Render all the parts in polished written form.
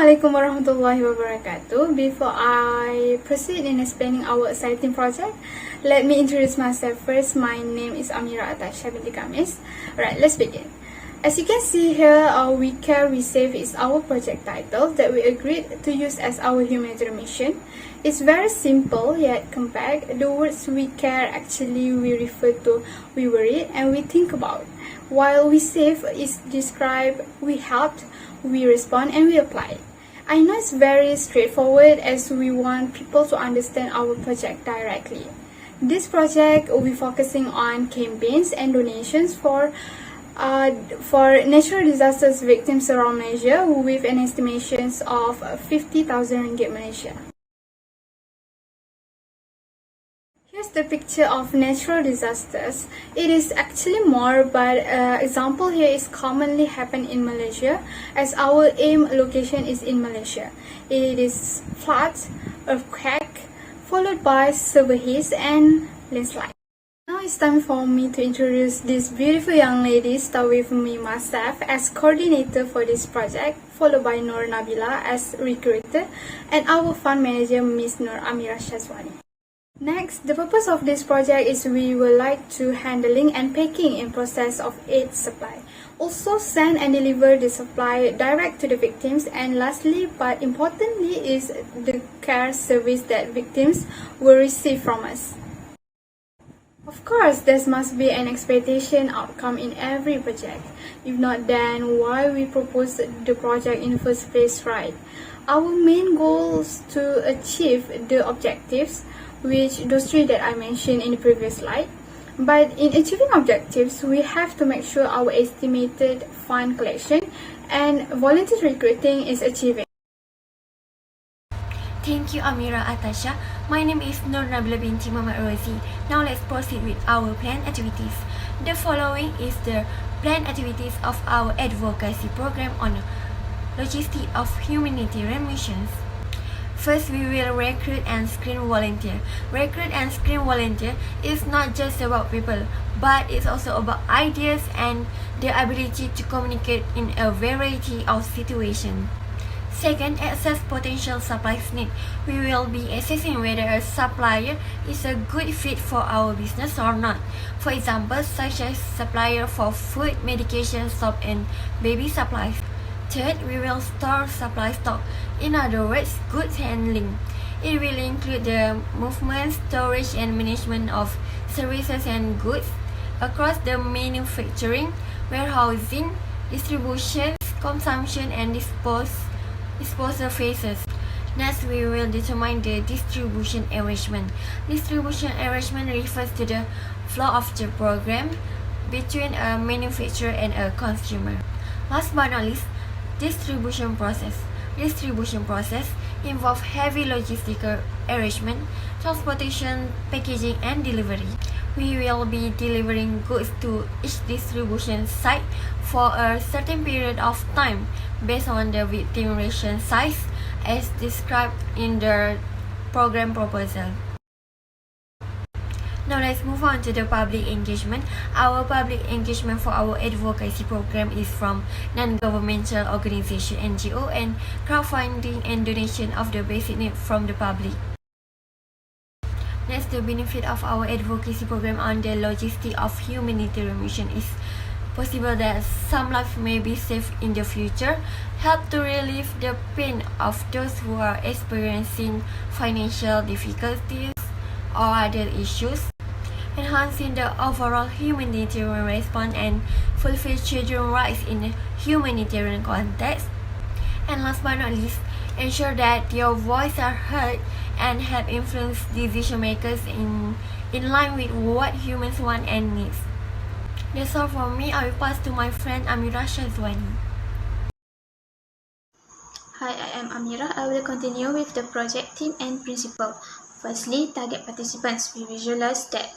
Assalamualaikum warahmatullahi wabarakatuh. Before I proceed in explaining our exciting project, let me introduce myself first. My name is Amira Atasha binti Kamis. Alright, let's begin. As you can see here, We Care, We Save is our project title that we agreed to use as our humanitarian mission. It's very simple yet compact. The words we care actually we refer to we worry and we think about, while we save is described we helped, we respond and we apply. I know it's very straightforward as we want people to understand our project directly. This project will be focusing on campaigns and donations for natural disasters victims around Malaysia with an estimation of 50,000 ringgit Malaysia. Here's the picture of natural disasters. It is actually more, but example here is commonly happen in Malaysia as our aim location is in Malaysia. It is floods, earthquake, followed by severe heat and landslide. Now it's time for me to introduce this beautiful young lady. Start with me myself as coordinator for this project, followed by Nur Nabila as recruiter, and our fund manager Miss Nur Amira Shazwani. Next, the purpose of this project is we would like to handling and packing in process of aid supply. Also send and deliver the supply direct to the victims, and lastly but importantly is the care service that victims will receive from us. Of course, there must be an expectation outcome in every project. If not, then why we propose the project in the first place, right? Our main goal is to achieve the objectives, which those three that I mentioned in the previous slide. But in achieving objectives, we have to make sure our estimated fund collection and volunteer recruiting is achieving. Thank you, Amira Atasha. My name is Nur Nabila binti Muhammad Rozi. Now let's proceed with our planned activities. The following is the planned activities of our advocacy program on logistics of humanitarian missions. First, we will recruit and screen volunteer. Recruit and screen volunteer is not just about people, but it's also about ideas and the ability to communicate in a variety of situations. Second, assess potential supplies need. We will be assessing whether a supplier is a good fit for our business or not. For example, such as supplier for food, medication, soap, and baby supplies. Third, we will store supply stock. In other words, goods handling. It will include the movement, storage, and management of services and goods across the manufacturing, warehousing, distribution, consumption, and disposal phases. Next, we will determine the distribution arrangement. Distribution arrangement refers to the flow of the program between a manufacturer and a consumer. Last but not least, distribution process. Distribution process involves heavy logistical arrangement, transportation, packaging, and delivery. We will be delivering goods to each distribution site for a certain period of time based on the victim ration size as described in the program proposal. Now let's move on to the public engagement. Our public engagement for our advocacy program is from non-governmental organization NGO and crowdfunding and donation of the basic need from the public. Next, the benefit of our advocacy program on the logistics of humanitarian mission is possible that some lives may be saved in the future, help to relieve the pain of those who are experiencing financial difficulties or other issues, enhancing the overall humanitarian response and fulfill children's rights in a humanitarian context. And last but not least, ensure that your voice are heard and help influence decision makers in line with what humans want and needs. That's all from me. I will pass to my friend Amira Shazwani. Hi, I am Amira. I will continue with the project team and principle. Firstly, target participants. We visualize that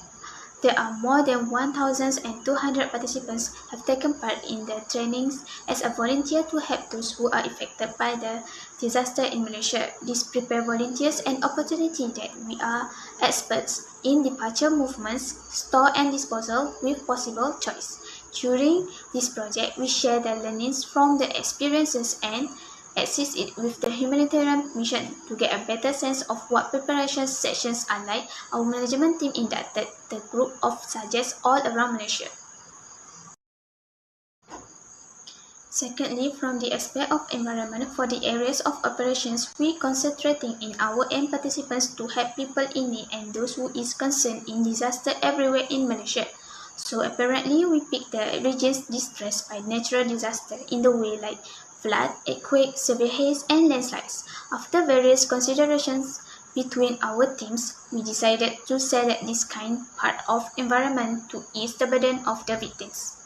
there are more than 1,200 participants have taken part in the trainings as a volunteer to help those who are affected by the disaster in Malaysia. This prepare volunteers an opportunity that we are experts in departure movements, store and disposal with possible choice. During this project, we share the learnings from the experiences and assist it with the humanitarian mission. To get a better sense of what preparation sessions are like, our management team inducted the group of subjects all around Malaysia. Secondly, from the aspect of environment, for the areas of operations, we concentrating in our aim participants to help people in need and those who is concerned in disaster everywhere in Malaysia. So apparently, we pick the regions distressed by natural disaster in the way like flood, earthquake, severe haze, and landslides. After various considerations between our teams, we decided to select this kind part of environment to ease the burden of the victims.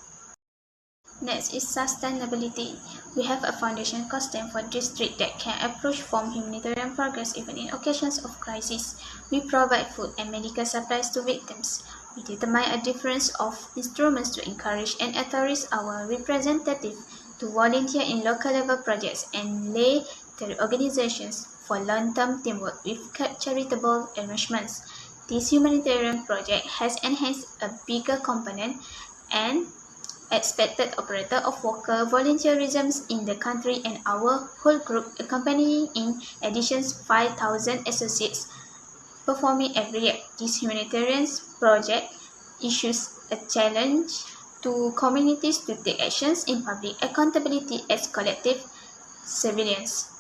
Next is sustainability. We have a foundation costing for districts that can approach from humanitarian progress even in occasions of crisis. We provide food and medical supplies to victims. We determine a difference of instruments to encourage and authorize our representatives to volunteer in local level projects and lay the organizations for long-term teamwork with charitable arrangements. This humanitarian project has enhanced a bigger component and expected operator of worker volunteerism in the country, and our whole group accompanying in addition 5,000 associates performing every year. This humanitarian project issues a challenge to communities to take actions in public accountability as collective surveillance.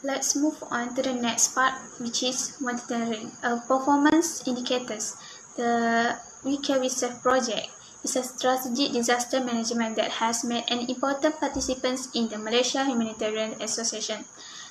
Let's move on to the next part, which is monitoring performance indicators. The WeCareWeSave project is a strategic disaster management that has made an important participants in the Malaysia Humanitarian Association.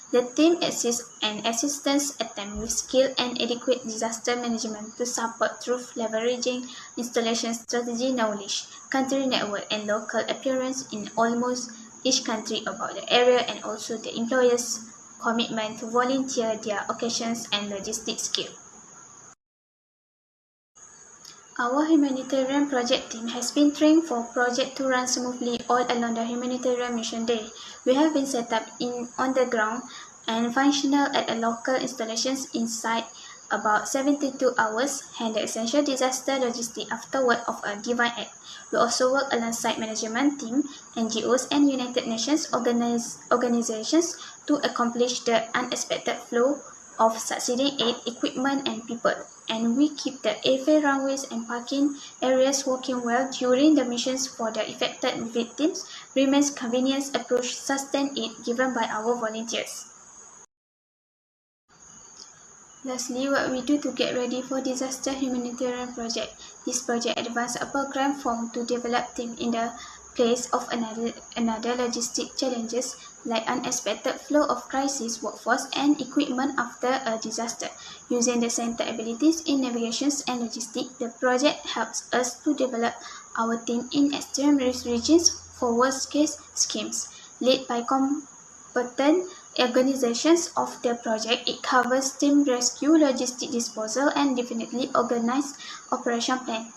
The team assists and assistance attempt with skill and adequate disaster management to support through leveraging installation strategy knowledge, country network, and local appearance in almost each country about the area, and also the employers' commitment to volunteer their occasions and logistics skill. Our humanitarian project team has been trained for project to run smoothly all along the humanitarian mission day. We have been set up on the ground and functional at a local installations inside about 72 hours, handle essential disaster logistics afterward of a divine act. We also work alongside management team, NGOs, and United Nations organizations to accomplish the unexpected flow of succeeding aid, equipment, and people. And we keep the airfare runways and parking areas working well during the missions for the affected victims. Remains convenience approach sustained aid given by our volunteers. Lastly, what we do to get ready for disaster humanitarian project. This project advanced a program formed to develop team in the place of another logistic challenges like unexpected flow of crisis workforce and equipment after a disaster. Using the center abilities in navigations and logistics, the project helps us to develop our team in extreme risk regions for worst case schemes. Led by competent organizations of the project, it covers team rescue, logistic disposal, and definitely organized operation plan.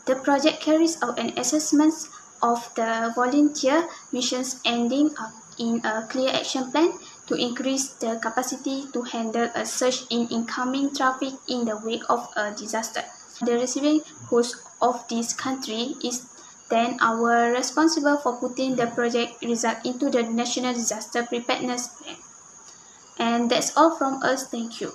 The project carries out an assessment of the volunteer missions ending up in a clear action plan to increase the capacity to handle a surge in incoming traffic in the wake of a disaster. The receiving host of this country is then our responsible for putting the project result into the National Disaster Preparedness Plan. And that's all from us. Thank you.